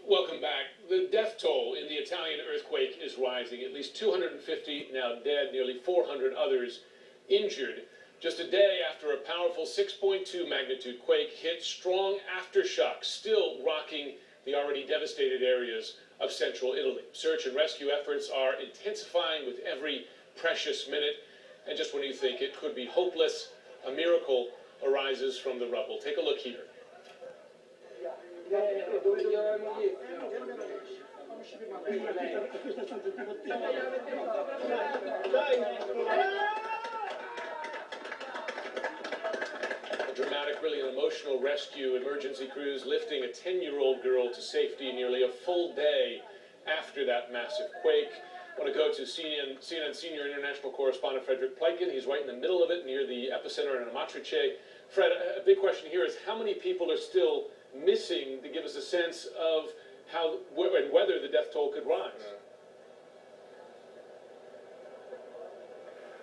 Welcome back. The death toll in the Italian earthquake is rising. At least 250 now dead, nearly 400 others injured. Just a day after a powerful 6.2 magnitude quake hit, strong aftershocks still rocking the already devastated areas of central Italy. Search and rescue efforts are intensifying with every precious minute. And just when you think it could be hopeless, a miracle arises from the rubble. Take a look here. A dramatic, really an emotional rescue. Emergency crews lifting a 10-year-old girl to safety nearly a full day after that massive quake. I want to go to CNN senior international correspondent Frederick Pleitgen. He's right in the middle of it, near the epicenter in Amatrice. Fred, a big question here is how many people are still missing to give us a sense of how and whether the death toll could rise?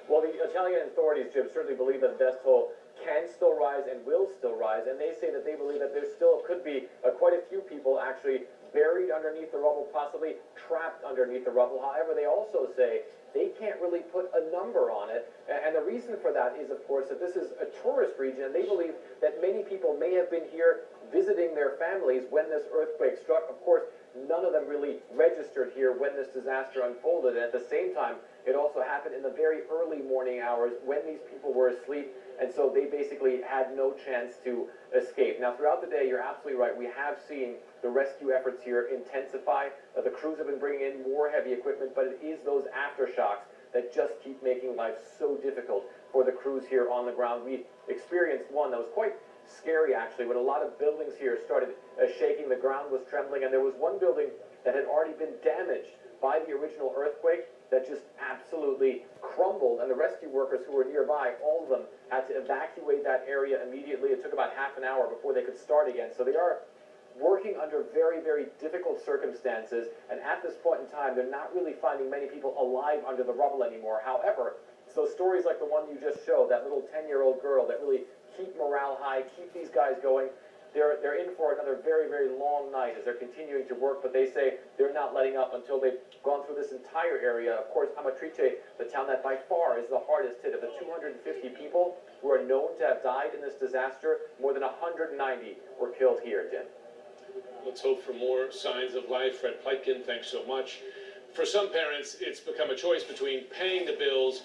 Well, the Italian authorities, Jim, certainly believe that the death toll can still rise and will still rise, and they say that they believe that there still could be quite a few people actually buried underneath the rubble, possibly trapped underneath the rubble. However, they also say they can't really put a number on it, and the reason for that is, of course, that this is a tourist region, and they believe that many people may have been here visiting their families when this earthquake struck. Of course, none of them really registered here when this disaster unfolded, and at the same time, it also happened in the very early morning hours when these people were asleep, and so they basically had no chance to escape. Now, throughout the day, you're absolutely right, we have seen the rescue efforts here intensify. The crews have been bringing in more heavy equipment, but it is those aftershocks that just keep making life so difficult for the crews here on the ground. We experienced one that was quite scary, actually, when a lot of buildings here started shaking, the ground was trembling, and there was one building that had already been damaged by the original earthquake that just absolutely crumbled, and the rescue workers who were nearby, all of them had to evacuate that area immediately. It took about half an hour before they could start again. So they are working under very, very difficult circumstances, and at this point in time, they're not really finding many people alive under the rubble anymore. However, so stories like the one you just showed, that little 10-year-old girl, that really keep morale high, keep these guys going. They're in for another very, very long night as they're continuing to work, but they say they're not letting up until they've gone through this entire area. Of course, Amatrice, the town that by far is the hardest hit. Of the 250 people who are known to have died in this disaster, more than 190 were killed here, Jim. Let's hope for more signs of life. Fred Pleitgen, thanks so much. For some parents, it's become a choice between paying the bills